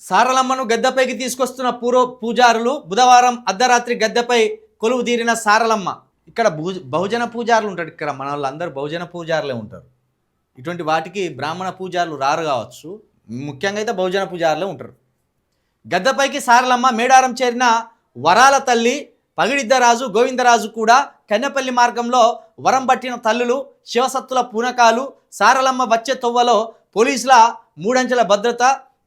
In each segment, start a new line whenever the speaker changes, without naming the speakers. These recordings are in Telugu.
సారలమ్మను గద్దెపైకి తీసుకొస్తున్న పూజారులు బుధవారం అర్ధరాత్రి గద్దెపై కొలువు తీరిన సారలమ్మ. ఇక్కడ బహుజన పూజారులు ఉంటారు. ఇక్కడ మన వాళ్ళందరూ బహుజన పూజారులే ఉంటారు. ఇటువంటి వాటికి బ్రాహ్మణ పూజారులు రారు కావచ్చు, ముఖ్యంగా అయితే బహుజన పూజారులే ఉంటారు. గద్దెపైకి సారలమ్మ మేడారం చేరిన వరాల తల్లి పగిడిద్దరాజు గోవిందరాజు కూడా కన్నెపల్లి మార్గంలో వరం పట్టిన తల్లులు శివసత్తుల పూనకాలు. సారలమ్మ వచ్చే తొవ్వలో పోలీసుల మూడంచెల భద్రత.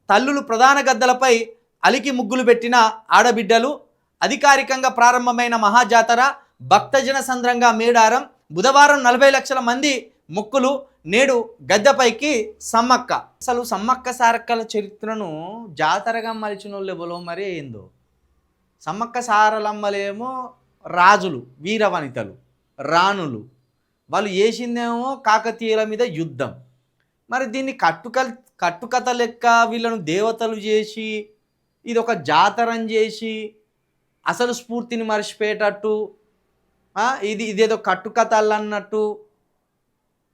తల్లులు ప్రధాన గద్దలపై అలికి ముగ్గులు పెట్టిన ఆడబిడ్డలు. అధికారికంగా ప్రారంభమైన మహాజాతర భక్తజన సంద్రంగా మేడారం. బుధవారం 40 లక్షల మంది మొక్కులు. నేడు గద్దెపైకి సమ్మక్క. అసలు సమ్మక్క సారక్కల చరిత్రను జాతరగా మలిచిన వాళ్ళు ఎవరో మరీ ఏందో. సమ్మక్క సారలమ్మలేమో రాజులు, వీరవనితలు, రాణులు. వాళ్ళు చేసిందేమో కాకతీయుల మీద యుద్ధం. మరి దీన్ని కట్టుకథ లెక్క వీళ్ళను దేవతలు చేసి ఇది ఒక జాతరం చేసి అసలు స్ఫూర్తిని మర్చిపోయేటట్టు ఇదేదో కట్టుకథలు అన్నట్టు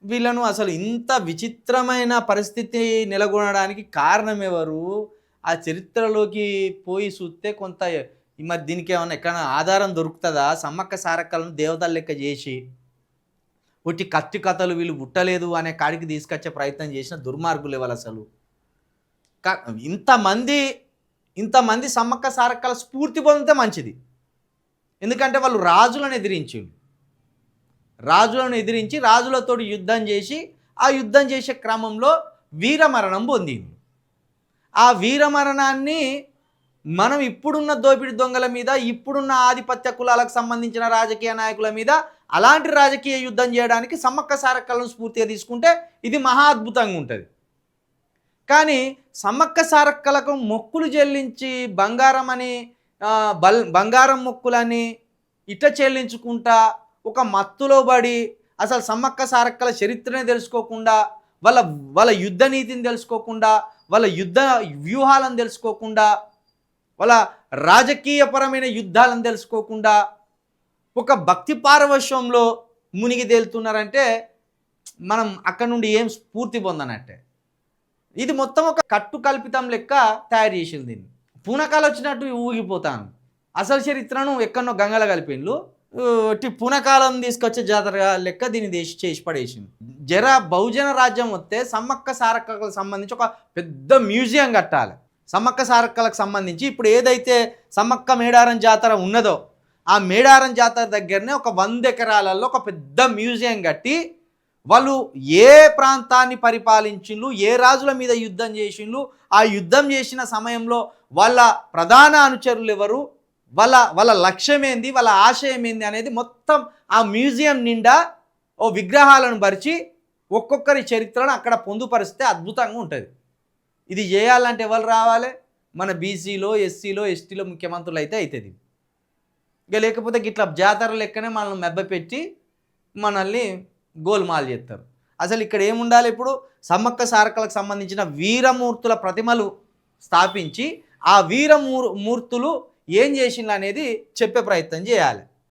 వీళ్ళను అసలు ఇంత విచిత్రమైన పరిస్థితి నెలకొనడానికి కారణం ఎవరు? ఆ చరిత్రలోకి పోయి చూస్తే కొంత మరి దీనికి ఏమన్నా ఎక్కడ ఆధారం దొరుకుతుందా? సమ్మక్క సారక్కలను దేవతల లెక్క చేసి ఒట్టి కత్తి కథలు వీళ్ళు పుట్టలేదు అనే కాడికి తీసుకొచ్చే ప్రయత్నం చేసిన దుర్మార్గులు ఎవరు అసలు? ఇంతమంది సమ్మక్క సారక్కల స్ఫూర్తి పొందితే మంచిది. ఎందుకంటే వాళ్ళు రాజులను ఎదిరించి రాజులతో యుద్ధం చేసి ఆ యుద్ధం చేసే క్రమంలో వీరమరణం పొందింది. ఆ వీరమరణాన్ని మనం ఇప్పుడున్న దోపిడి దొంగల మీద, ఇప్పుడున్న ఆధిపత్య కులాలకు సంబంధించిన రాజకీయ నాయకుల మీద అలాంటి రాజకీయ యుద్ధం చేయడానికి సమ్మక్క సారక్కలను స్ఫూర్తిగా తీసుకుంటే ఇది మహా అద్భుతంగా ఉంటుంది. కానీ సమ్మక్క సారక్కలకు మొక్కులు చెల్లించి బంగారం మొక్కులని ఇట్లా చెల్లించుకుంటా ఒక మత్తులో పడి అసలు సమ్మక్క సారక్కల చరిత్రనే తెలుసుకోకుండా, వాళ్ళ యుద్ధ నీతిని తెలుసుకోకుండా, వాళ్ళ యుద్ధ వ్యూహాలను తెలుసుకోకుండా, వాళ్ళ రాజకీయపరమైన యుద్ధాలను తెలుసుకోకుండా ఒక భక్తి పారవశ్యంలో మునిగి తేలుతున్నారంటే మనం అక్కడ నుండి ఏం స్ఫూర్తి పొందనట్టే. ఇది మొత్తం ఒక కట్టుకల్పితం లెక్క తయారు చేసింది. దీన్ని పూనకాలు వచ్చినట్టు ఊగిపోతాను. అసలు చరిత్రను ఎక్కడో గంగల కలిపిండ్లు, పూనకాలం తీసుకొచ్చే జాతర లెక్క దీన్ని చేసి పడేసింది. బహుజన రాజ్యం వస్తే సమ్మక్క సారక్కలకు సంబంధించి ఒక పెద్ద మ్యూజియం కట్టాలి. సమ్మక్క సారక్కలకు సంబంధించి ఇప్పుడు ఏదైతే సమ్మక్క మేడారం జాతర ఉన్నదో ఆ మేడారం జాతర దగ్గరనే ఒక 100 ఎకరాలలో ఒక పెద్ద మ్యూజియం కట్టి వాళ్ళు ఏ ప్రాంతాన్ని పరిపాలించిండ్రు, ఏ రాజుల మీద యుద్ధం చేసిండ్రు, ఆ యుద్ధం చేసిన సమయంలో వాళ్ళ ప్రధాన అనుచరులు ఎవరు, వాళ్ళ లక్ష్యం ఏంది, వాళ్ళ ఆశయం ఏంది అనేది మొత్తం ఆ మ్యూజియం నిండా ఓ విగ్రహాలను పరిచి ఒక్కొక్కరి చరిత్రను అక్కడ పొందుపరిస్తే అద్భుతంగా ఉంటుంది. ఇది చేయాలంటే ఎవరు రావాలి? మన బీసీలో, ఎస్సీలో, ఎస్టీలో ముఖ్యమంత్రులు అయితే అవుతుంది. ఇక లేకపోతే గిట్లా జాతర లెక్కనే మనల్ని మెబ్బపెట్టి మనల్ని గోల్మాల్ చేస్తారు. అసలు ఇక్కడ ఏముండాలి? ఇప్పుడు సమ్మక్క సారక్కలకు సంబంధించిన వీరమూర్తుల ప్రతిమలు స్థాపించి ఆ వీరమూర్తులు ఏం చేసిండ్రు అనేది చెప్పే ప్రయత్నం చేయాలి.